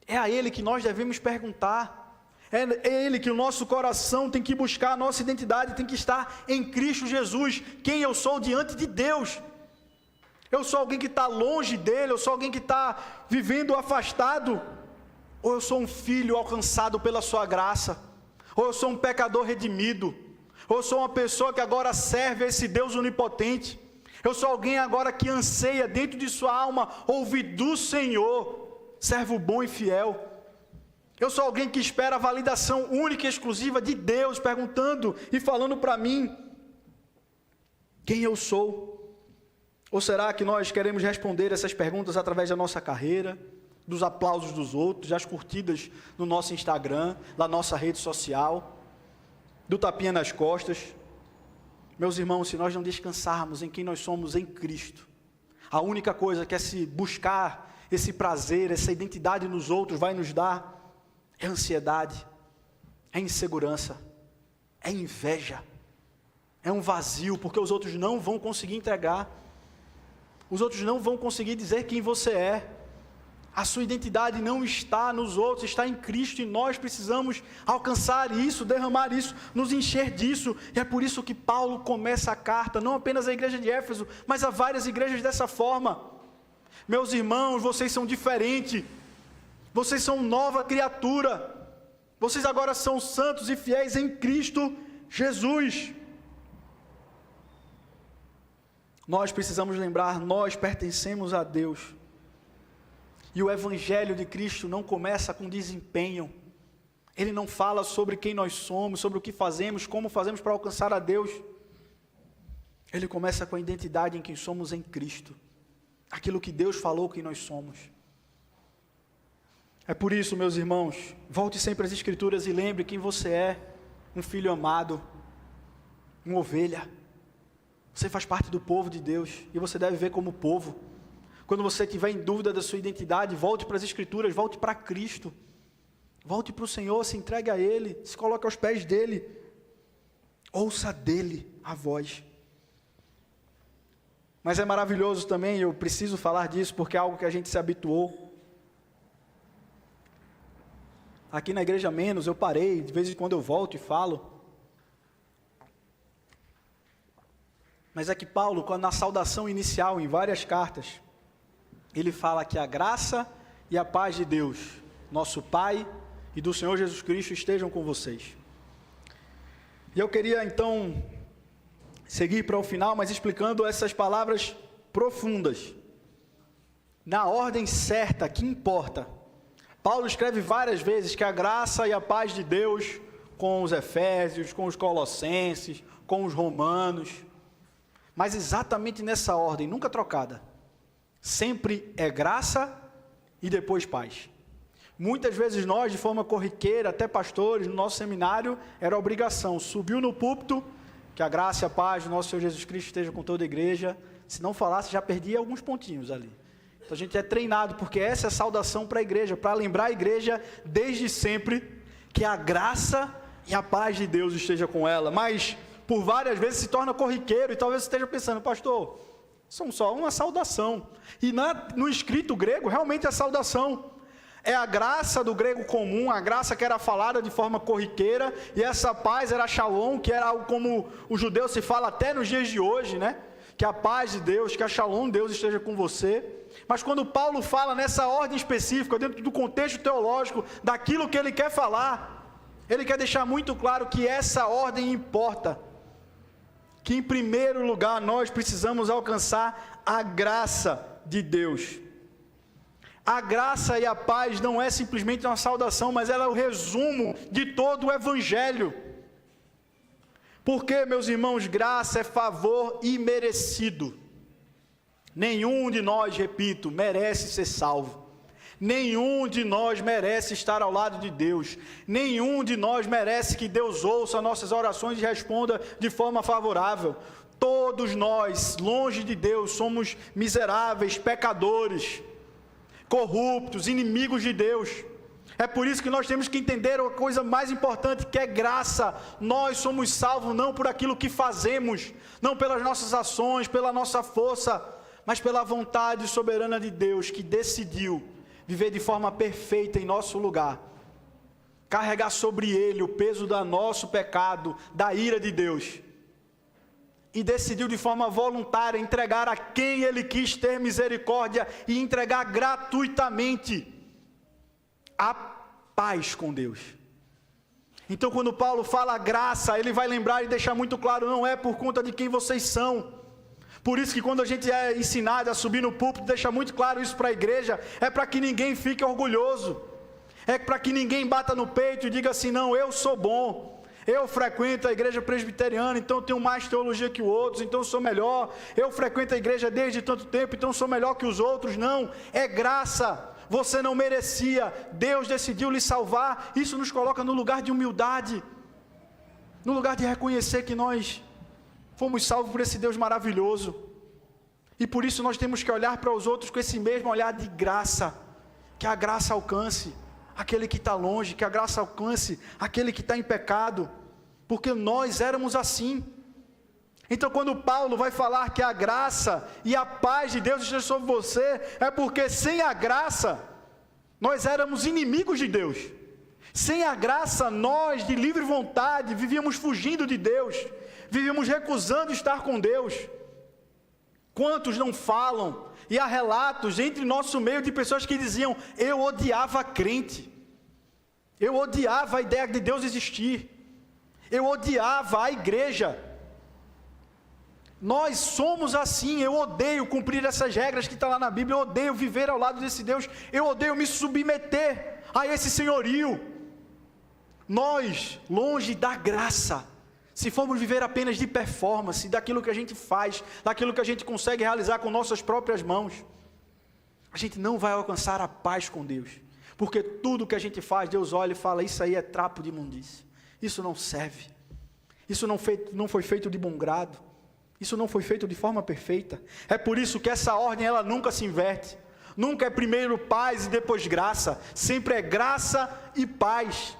É a Ele que nós devemos perguntar, é Ele que o nosso coração tem que buscar, a nossa identidade tem que estar em Cristo Jesus. Quem eu sou diante de Deus? Eu sou alguém que está longe dEle? Eu sou alguém que está vivendo afastado? Ou eu sou um filho alcançado pela sua graça? Ou eu sou um pecador redimido? Ou eu sou uma pessoa que agora serve a esse Deus onipotente? Eu sou alguém agora que anseia dentro de sua alma ouvir do Senhor, servo bom e fiel. Eu sou alguém que espera a validação única e exclusiva de Deus, perguntando e falando para mim quem eu sou. Ou será que nós queremos responder essas perguntas através da nossa carreira, dos aplausos dos outros, das curtidas no nosso Instagram, na nossa rede social, do tapinha nas costas? Meus irmãos, se nós não descansarmos em quem nós somos em Cristo, a única coisa que é se buscar esse prazer, essa identidade nos outros vai nos dar é ansiedade, é insegurança, é inveja, é um vazio, porque os outros não vão conseguir entregar, os outros não vão conseguir dizer quem você é. A sua identidade não está nos outros, está em Cristo, e nós precisamos alcançar isso, derramar isso, nos encher disso. E é por isso que Paulo começa a carta, não apenas à igreja de Éfeso, mas a várias igrejas dessa forma: meus irmãos, vocês são diferentes, vocês são nova criatura, vocês agora são santos e fiéis em Cristo Jesus. Nós precisamos lembrar, nós pertencemos a Deus. E o Evangelho de Cristo não começa com desempenho. Ele não fala sobre quem nós somos, sobre o que fazemos, como fazemos para alcançar a Deus. Ele começa com a identidade em quem somos em Cristo. Aquilo que Deus falou que nós somos. É por isso, meus irmãos, volte sempre às Escrituras e lembre quem você é: um filho amado, uma ovelha. Você faz parte do povo de Deus e você deve ver como povo. Quando você estiver em dúvida da sua identidade, volte para as Escrituras, volte para Cristo. Volte para o Senhor, se entregue a Ele, se coloque aos pés dEle. Ouça dEle a voz. Mas é maravilhoso também, eu preciso falar disso, porque é algo que a gente se habituou. Aqui na igreja menos, eu parei, de vez em quando eu volto e falo. Mas é que Paulo, quando na saudação inicial, em várias cartas, ele fala que a graça e a paz de Deus, nosso Pai, e do Senhor Jesus Cristo estejam com vocês. E eu queria então seguir para o final, mas explicando essas palavras profundas, na ordem certa, que importa. Paulo escreve várias vezes que a graça e a paz de Deus com os Efésios, com os Colossenses, com os Romanos, mas exatamente nessa ordem, nunca trocada. Sempre é graça e depois paz. Muitas vezes nós, de forma corriqueira, até pastores, no nosso seminário, era obrigação. Subiu no púlpito, que a graça e a paz do nosso Senhor Jesus Cristo esteja com toda a igreja. Se não falasse, já perdia alguns pontinhos ali. Então a gente é treinado, porque essa é a saudação para a igreja, para lembrar a igreja desde sempre que a graça e a paz de Deus esteja com ela. Mas, por várias vezes, se torna corriqueiro, e talvez você esteja pensando, pastor, são só uma saudação. E no escrito grego, realmente é saudação. É a graça do grego comum, a graça que era falada de forma corriqueira, e essa paz era shalom, que era algo como o judeu se fala até nos dias de hoje, né? Que a paz de Deus, que a shalom de Deus esteja com você. Mas quando Paulo fala nessa ordem específica, dentro do contexto teológico, daquilo que ele quer falar, ele quer deixar muito claro que essa ordem importa. Que em primeiro lugar nós precisamos alcançar a graça de Deus. A graça e a paz não é simplesmente uma saudação, mas ela é o resumo de todo o Evangelho. Porque, meus irmãos, graça é favor imerecido. Nenhum de nós, repito, merece ser salvo. Nenhum de nós merece estar ao lado de Deus. Nenhum de nós merece que Deus ouça nossas orações e responda de forma favorável. Todos nós, longe de Deus, somos miseráveis, pecadores, corruptos, inimigos de Deus. É por isso que nós temos que entender a coisa mais importante, que é graça. Nós somos salvos não por aquilo que fazemos, não pelas nossas ações, pela nossa força, mas pela vontade soberana de Deus, que decidiu viver de forma perfeita em nosso lugar, carregar sobre Ele o peso do nosso pecado, da ira de Deus, e decidiu de forma voluntária entregar a quem Ele quis ter misericórdia e entregar gratuitamente a paz com Deus. Então, quando Paulo fala graça, ele vai lembrar e deixar muito claro, não é por conta de quem vocês são. Por isso que quando a gente é ensinado a subir no púlpito, deixa muito claro isso para a igreja, é para que ninguém fique orgulhoso, é para que ninguém bata no peito e diga assim, não, eu sou bom, eu frequento a igreja presbiteriana, então eu tenho mais teologia que os outros, então eu sou melhor, eu frequento a igreja desde tanto tempo, então eu sou melhor que os outros. Não, é graça, você não merecia, Deus decidiu lhe salvar. Isso nos coloca no lugar de humildade, no lugar de reconhecer que nós fomos salvos por esse Deus maravilhoso, e por isso nós temos que olhar para os outros com esse mesmo olhar de graça, que a graça alcance aquele que está longe, que a graça alcance aquele que está em pecado, porque nós éramos assim. Então, quando Paulo vai falar que a graça e a paz de Deus estejam sobre você, é porque sem a graça, nós éramos inimigos de Deus. Sem a graça, nós, de livre vontade, vivíamos fugindo de Deus, vivíamos recusando estar com Deus. Quantos não falam, e há relatos entre nosso meio de pessoas que diziam, eu odiava crente, eu odiava a ideia de Deus existir, eu odiava a igreja. Nós somos assim, eu odeio cumprir essas regras que estão lá na Bíblia, eu odeio viver ao lado desse Deus, eu odeio me submeter a esse senhorio. Nós, longe da graça, se formos viver apenas de performance, daquilo que a gente faz, daquilo que a gente consegue realizar com nossas próprias mãos, a gente não vai alcançar a paz com Deus, porque tudo que a gente faz, Deus olha e fala, isso aí é trapo de imundícia, isso não serve, isso não foi feito de bom grado, isso não foi feito de forma perfeita. É por isso que essa ordem, ela nunca se inverte, nunca é primeiro paz e depois graça, sempre é graça e paz,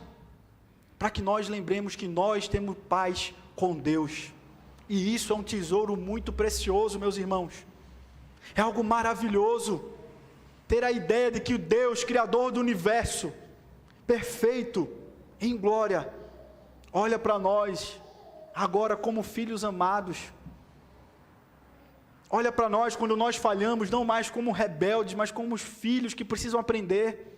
para que nós lembremos que nós temos paz com Deus, e isso é um tesouro muito precioso, meus irmãos. É algo maravilhoso ter a ideia de que o Deus, Criador do universo, perfeito, em glória, olha para nós, agora como filhos amados, olha para nós quando nós falhamos, não mais como rebeldes, mas como os filhos que precisam aprender.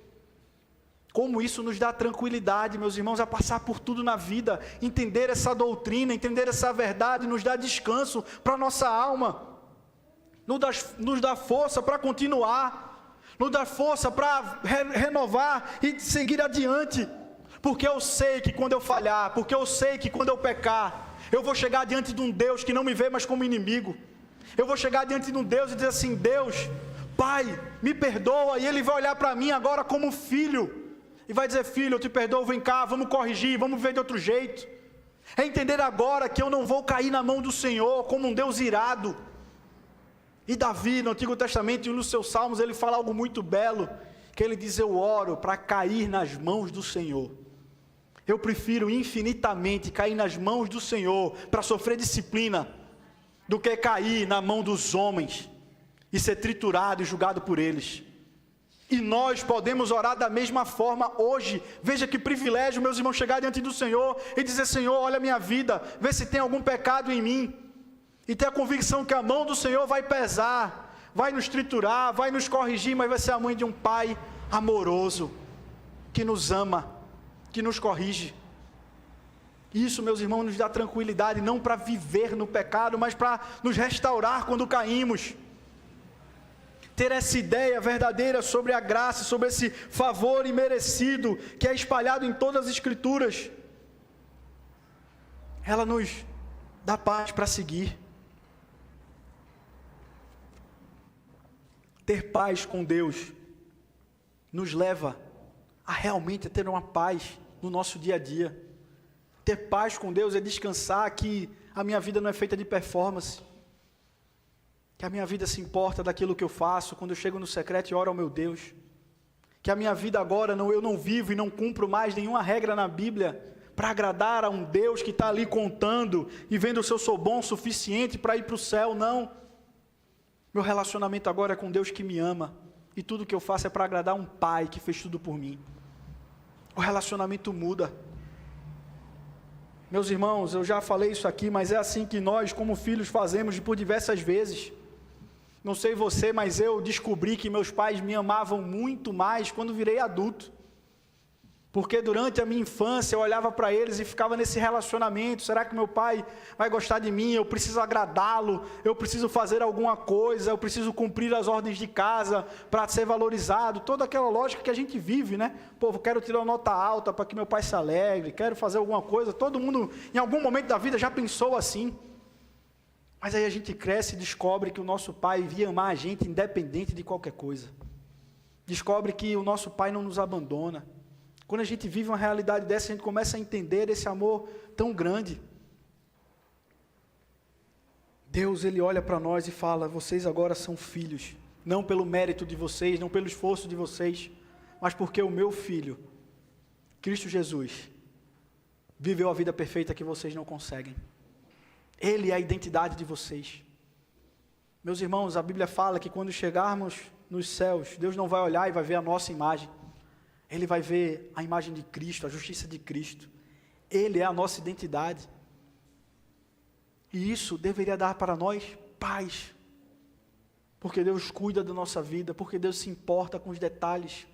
Como isso nos dá tranquilidade, meus irmãos, a passar por tudo na vida, entender essa doutrina, entender essa verdade, nos dá descanso para a nossa alma, nos dá força para continuar, nos dá força para renovar e seguir adiante, porque eu sei que quando eu falhar, porque eu sei que quando eu pecar, eu vou chegar diante de um Deus que não me vê mais como inimigo, eu vou chegar diante de um Deus e dizer assim, Deus, Pai, me perdoa, e Ele vai olhar para mim agora como filho, e vai dizer: filho, eu te perdoo, vem cá, vamos corrigir, vamos ver de outro jeito. É entender agora que eu não vou cair na mão do Senhor como um Deus irado. E Davi, no Antigo Testamento, em um dos seus salmos, ele fala algo muito belo, que ele diz: eu oro para cair nas mãos do Senhor. Eu prefiro infinitamente cair nas mãos do Senhor para sofrer disciplina, do que cair na mão dos homens e ser triturado e julgado por eles. E nós podemos orar da mesma forma hoje. Veja que privilégio, meus irmãos, chegar diante do Senhor e dizer: Senhor, olha a minha vida, vê se tem algum pecado em mim. E ter a convicção que a mão do Senhor vai pesar, vai nos triturar, vai nos corrigir, mas vai ser a mãe de um Pai amoroso, que nos ama, que nos corrige. Isso, meus irmãos, nos dá tranquilidade, não para viver no pecado, mas para nos restaurar quando caímos. Ter essa ideia verdadeira sobre a graça, sobre esse favor imerecido, que é espalhado em todas as Escrituras, ela nos dá paz para seguir. Ter paz com Deus nos leva a realmente ter uma paz no nosso dia a dia. Ter paz com Deus é descansar que a minha vida não é feita de performance, que a minha vida se importa daquilo que eu faço, quando eu chego no secreto e oro ao meu Deus, que a minha vida agora, eu não vivo e não cumpro mais nenhuma regra na Bíblia, para agradar a um Deus que está ali contando, e vendo se eu sou bom o suficiente para ir para o céu. Não, meu relacionamento agora é com Deus que me ama, e tudo que eu faço é para agradar um Pai que fez tudo por mim. O relacionamento muda. Meus irmãos, eu já falei isso aqui, mas é assim que nós, como filhos, fazemos por diversas vezes. Não sei você, mas eu descobri que meus pais me amavam muito mais quando virei adulto. Porque durante a minha infância eu olhava para eles e ficava nesse relacionamento: será que meu pai vai gostar de mim? Eu preciso agradá-lo, eu preciso fazer alguma coisa, eu preciso cumprir as ordens de casa para ser valorizado. Toda aquela lógica que a gente vive, né? Pô, eu quero tirar uma nota alta para que meu pai se alegre, quero fazer alguma coisa. Todo mundo, em algum momento da vida, já pensou assim. Mas aí a gente cresce e descobre que o nosso pai ia amar a gente independente de qualquer coisa. Descobre que o nosso pai não nos abandona. Quando a gente vive uma realidade dessa, a gente começa a entender esse amor tão grande. Deus, Ele olha para nós e fala: vocês agora são filhos, não pelo mérito de vocês, não pelo esforço de vocês, mas porque o meu Filho, Cristo Jesus, viveu a vida perfeita que vocês não conseguem. Ele é a identidade de vocês. Meus irmãos, a Bíblia fala que quando chegarmos nos céus, Deus não vai olhar e vai ver a nossa imagem. Ele vai ver a imagem de Cristo, a justiça de Cristo. Ele é a nossa identidade. E isso deveria dar para nós paz. Porque Deus cuida da nossa vida, porque Deus se importa com os detalhes.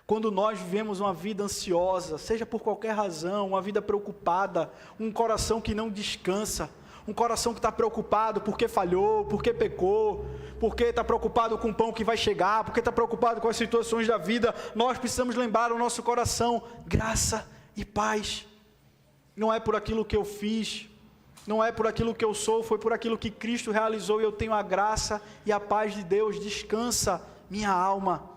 Quando nós vivemos uma vida ansiosa, seja por qualquer razão, uma vida preocupada, um coração que não descansa, um coração que está preocupado porque falhou, porque pecou, porque está preocupado com o pão que vai chegar, porque está preocupado com as situações da vida, nós precisamos lembrar o nosso coração: graça e paz. Não é por aquilo que eu fiz, não é por aquilo que eu sou, foi por aquilo que Cristo realizou, e eu tenho a graça e a paz de Deus. Descansa minha alma.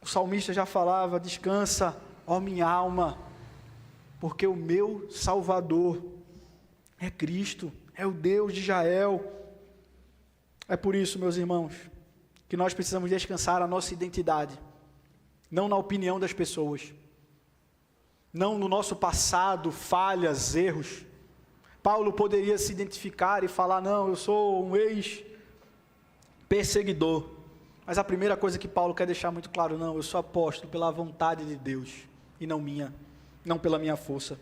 O salmista já falava: descansa, ó minha alma, porque o meu Salvador é Cristo, é o Deus de Israel. É por isso, meus irmãos, que nós precisamos descansar a nossa identidade, não na opinião das pessoas, não no nosso passado, falhas, erros. Paulo poderia se identificar e falar: não, eu sou um ex-perseguidor. Mas a primeira coisa que Paulo quer deixar muito claro: não, eu sou apóstolo pela vontade de Deus, e não minha, não pela minha força.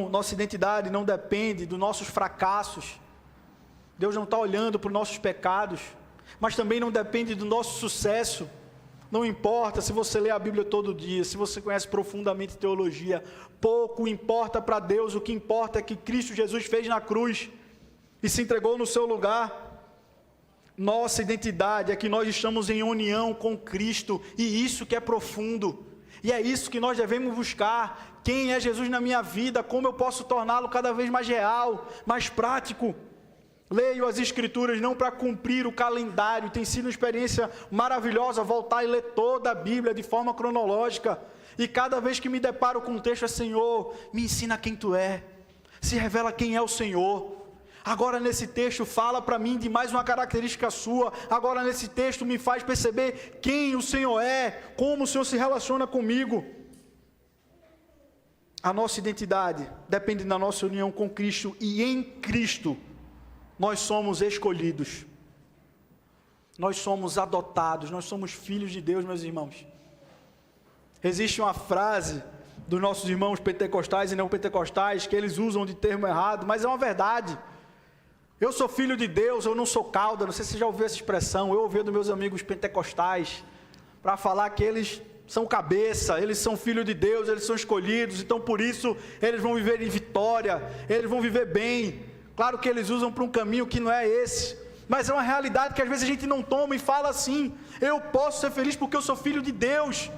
Nossa identidade não depende dos nossos fracassos. Deus não está olhando para os nossos pecados, mas também não depende do nosso sucesso. Não importa se você lê a Bíblia todo dia, se você conhece profundamente teologia, pouco importa para Deus. O que importa é que Cristo Jesus fez na cruz e se entregou no seu lugar. Nossa identidade é que nós estamos em união com Cristo, e isso que é profundo, e é isso que nós devemos buscar. Quem é Jesus na minha vida? Como eu posso torná-lo cada vez mais real, mais prático? Leio as Escrituras não para cumprir o calendário. Tem sido uma experiência maravilhosa voltar e ler toda a Bíblia de forma cronológica. E cada vez que me deparo com um texto, Senhor, me ensina quem Tu é. Se revela quem é o Senhor. Agora nesse texto fala para mim de mais uma característica Sua. Agora nesse texto me faz perceber quem o Senhor é, como o Senhor se relaciona comigo. A nossa identidade depende da nossa união com Cristo, e em Cristo nós somos escolhidos. Nós somos adotados, nós somos filhos de Deus, meus irmãos. Existe uma frase dos nossos irmãos pentecostais e não pentecostais que eles usam de termo errado, mas é uma verdade. Eu sou filho de Deus, eu não sou cauda. Não sei se você já ouviu essa expressão. Eu ouvi dos meus amigos pentecostais para falar que eles são cabeça, eles são filhos de Deus, eles são escolhidos, então por isso eles vão viver em vitória, eles vão viver bem. Claro que eles usam para um caminho que não é esse, mas é uma realidade que às vezes a gente não toma e fala assim: eu posso ser feliz porque eu sou filho de Deus,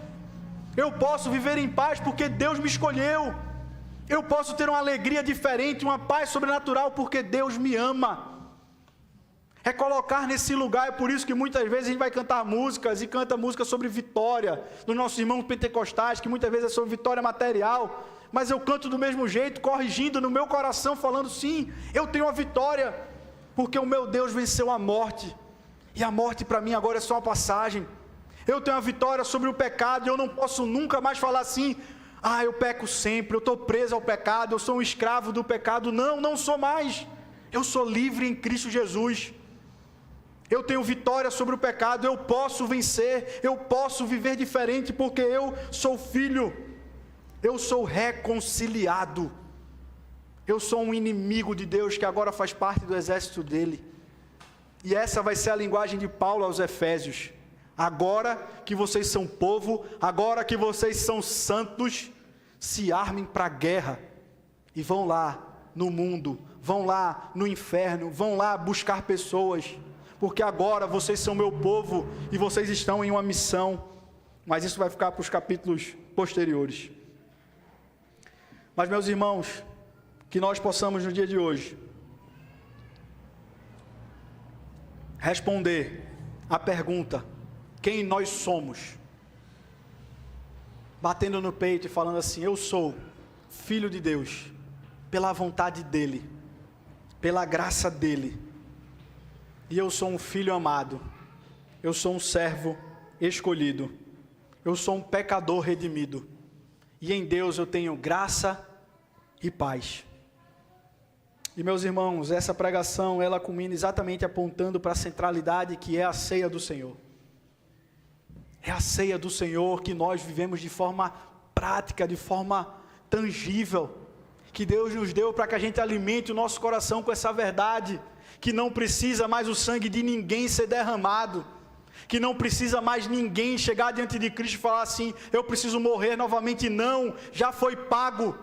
eu posso viver em paz porque Deus me escolheu, eu posso ter uma alegria diferente, uma paz sobrenatural porque Deus me ama. É colocar nesse lugar. É por isso que muitas vezes a gente vai cantar músicas e canta música sobre vitória, dos nossos irmãos pentecostais, que muitas vezes é sobre vitória material, mas eu canto do mesmo jeito, corrigindo no meu coração, falando: sim, eu tenho a vitória, porque o meu Deus venceu a morte, e a morte para mim agora é só uma passagem. Eu tenho a vitória sobre o pecado, e eu não posso nunca mais falar assim: ah, eu peco sempre, eu estou preso ao pecado, eu sou um escravo do pecado. Não, não sou mais. Eu sou livre em Cristo Jesus. Eu tenho vitória sobre o pecado, eu posso vencer, eu posso viver diferente, porque eu sou filho, eu sou reconciliado, eu sou um inimigo de Deus que agora faz parte do exército dele. E essa vai ser a linguagem de Paulo aos Efésios: agora que vocês são povo, agora que vocês são santos, se armem para a guerra, e vão lá no mundo, vão lá no inferno, vão lá buscar pessoas, porque agora vocês são meu povo e vocês estão em uma missão. Mas isso vai ficar para os capítulos posteriores. Mas, meus irmãos, que nós possamos no dia de hoje responder a pergunta: quem nós somos? Batendo no peito e falando assim: eu sou filho de Deus, pela vontade dEle, pela graça dEle. E eu sou um filho amado, eu sou um servo escolhido, eu sou um pecador redimido, e em Deus eu tenho graça e paz. E, meus irmãos, essa pregação, ela culmina exatamente apontando para a centralidade que é a ceia do Senhor. É a ceia do Senhor que nós vivemos de forma prática, de forma tangível, que Deus nos deu para que a gente alimente o nosso coração com essa verdade, que não precisa mais o sangue de ninguém ser derramado, que não precisa mais ninguém chegar diante de Cristo e falar assim: eu preciso morrer novamente. Não, já foi pago.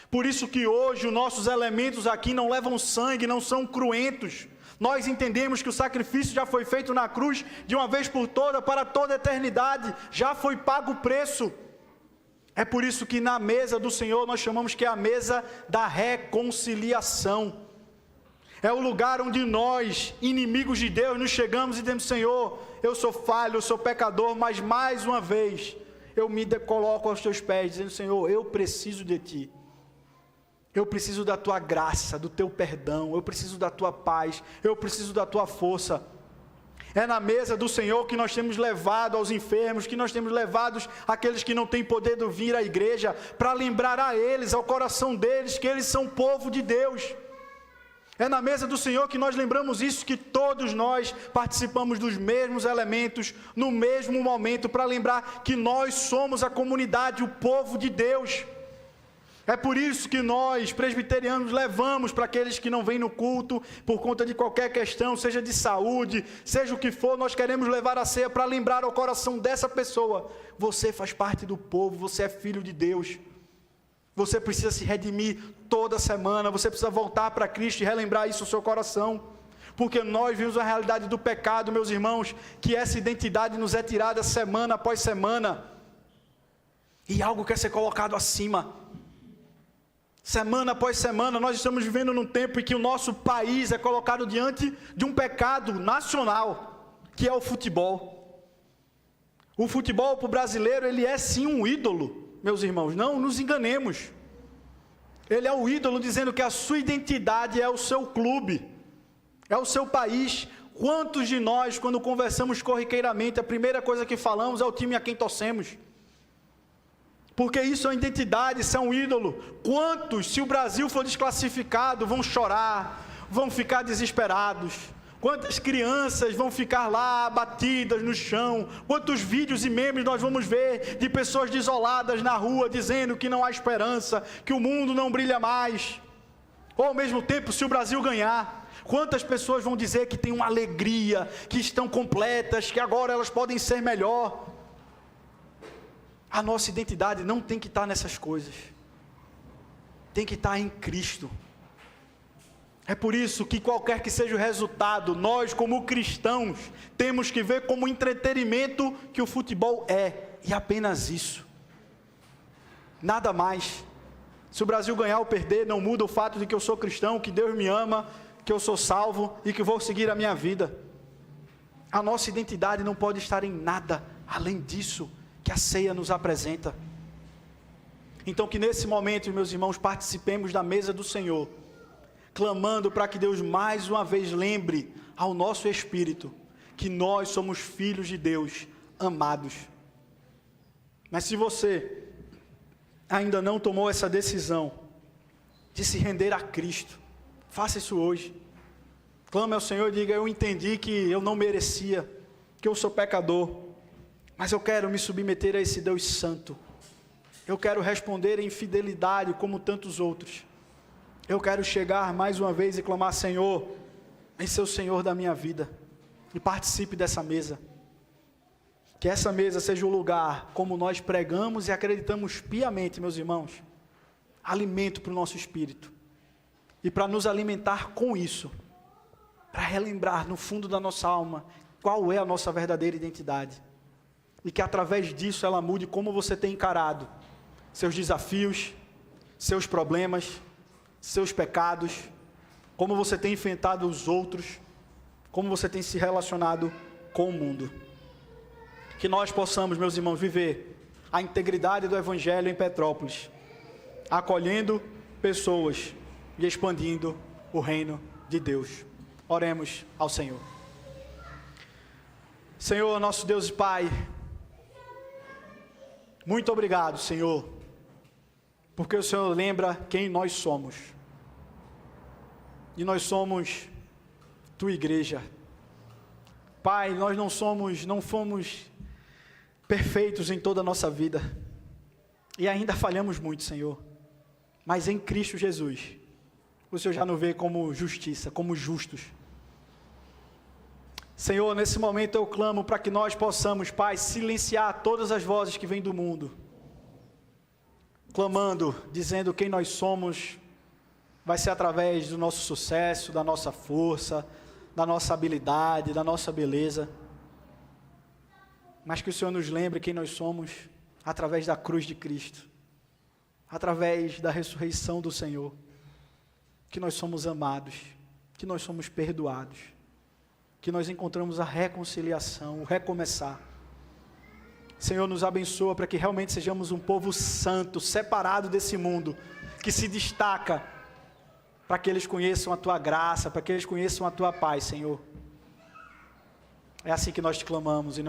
Por isso que hoje os nossos elementos aqui não levam sangue, não são cruentos. Nós entendemos que o sacrifício já foi feito na cruz, de uma vez por toda, para toda a eternidade, já foi pago o preço. É por isso que na mesa do Senhor nós chamamos que é a mesa da reconciliação. É o lugar onde nós, inimigos de Deus, nos chegamos e dizemos: Senhor, eu sou falho, eu sou pecador, mas mais uma vez eu me coloco aos teus pés, dizendo: Senhor, eu preciso de Ti. Eu preciso da Tua graça, do Teu perdão, eu preciso da Tua paz, eu preciso da Tua força. É na mesa do Senhor que nós temos levado aos enfermos, que nós temos levado aqueles que não têm poder de vir à igreja, para lembrar a eles, ao coração deles, que eles são povo de Deus. É na mesa do Senhor que nós lembramos isso, que todos nós participamos dos mesmos elementos, no mesmo momento, para lembrar que nós somos a comunidade, o povo de Deus. É por isso que nós, presbiterianos, levamos para aqueles que não vêm no culto, por conta de qualquer questão, seja de saúde, seja o que for, nós queremos levar a ceia para lembrar ao coração dessa pessoa: você faz parte do povo, você é filho de Deus. Você precisa se redimir toda semana, você precisa voltar para Cristo e relembrar isso no seu coração. Porque nós vimos a realidade do pecado, meus irmãos, que essa identidade nos é tirada semana após semana. E algo quer ser colocado acima. Semana após semana, nós estamos vivendo num tempo em que o nosso país é colocado diante de um pecado nacional, que é o futebol. O futebol para o brasileiro, ele é sim um ídolo, meus irmãos, não nos enganemos. Ele é o ídolo dizendo que a sua identidade é o seu clube, é o seu país. Quantos de nós, quando conversamos corriqueiramente, a primeira coisa que falamos é o time a quem torcemos? Porque isso é uma identidade, isso é um ídolo. Quantos, se o Brasil for desclassificado, vão chorar, vão ficar desesperados? Quantas crianças vão ficar lá abatidas no chão? Quantos vídeos e memes nós vamos ver de pessoas desoladas na rua, dizendo que não há esperança, que o mundo não brilha mais? Ou ao mesmo tempo, se o Brasil ganhar, quantas pessoas vão dizer que têm uma alegria, que estão completas, que agora elas podem ser melhor? A nossa identidade não tem que estar nessas coisas, tem que estar em Cristo. É por isso que qualquer que seja o resultado, nós como cristãos, temos que ver como entretenimento que o futebol é, e apenas isso, nada mais. Se o Brasil ganhar ou perder, não muda o fato de que eu sou cristão, que Deus me ama, que eu sou salvo e que vou seguir a minha vida. A nossa identidade não pode estar em nada além disso que a ceia nos apresenta. Então que nesse momento, meus irmãos, participemos da mesa do Senhor, clamando para que Deus mais uma vez lembre ao nosso espírito que nós somos filhos de Deus, amados. Mas se você ainda não tomou essa decisão de se render a Cristo, faça isso hoje. Clame ao Senhor e diga: eu entendi que eu não merecia, que eu sou pecador, mas eu quero me submeter a esse Deus santo. Eu quero responder em fidelidade como tantos outros. Eu quero chegar mais uma vez e clamar: Senhor, vem ser o Senhor da minha vida. E participe dessa mesa. Que essa mesa seja o lugar, como nós pregamos e acreditamos piamente, meus irmãos, alimento para o nosso espírito. E para nos alimentar com isso, para relembrar no fundo da nossa alma qual é a nossa verdadeira identidade. E que através disso ela mude como você tem encarado seus desafios, seus problemas, seus pecados, como você tem enfrentado os outros, como você tem se relacionado com o mundo. Que nós possamos, meus irmãos, viver a integridade do Evangelho em Petrópolis, acolhendo pessoas e expandindo o reino de Deus. Oremos ao Senhor. Senhor, nosso Deus e Pai, muito obrigado, Senhor, porque o Senhor lembra quem nós somos. E nós somos tua igreja. Pai, nós não fomos perfeitos em toda a nossa vida. E ainda falhamos muito, Senhor. Mas em Cristo Jesus, o Senhor já nos vê como justiça, como justos. Senhor, nesse momento eu clamo para que nós possamos, Pai, silenciar todas as vozes que vêm do mundo, clamando, dizendo quem nós somos. Vai ser através do nosso sucesso, da nossa força, da nossa habilidade, da nossa beleza. Mas que o Senhor nos lembre quem nós somos através da cruz de Cristo, através da ressurreição do Senhor, que nós somos amados, que nós somos perdoados, que nós encontramos a reconciliação, o recomeçar. Senhor, nos abençoa para que realmente sejamos um povo santo, separado desse mundo, que se destaca, para que eles conheçam a Tua graça, para que eles conheçam a Tua paz, Senhor. É assim que nós te clamamos, em nome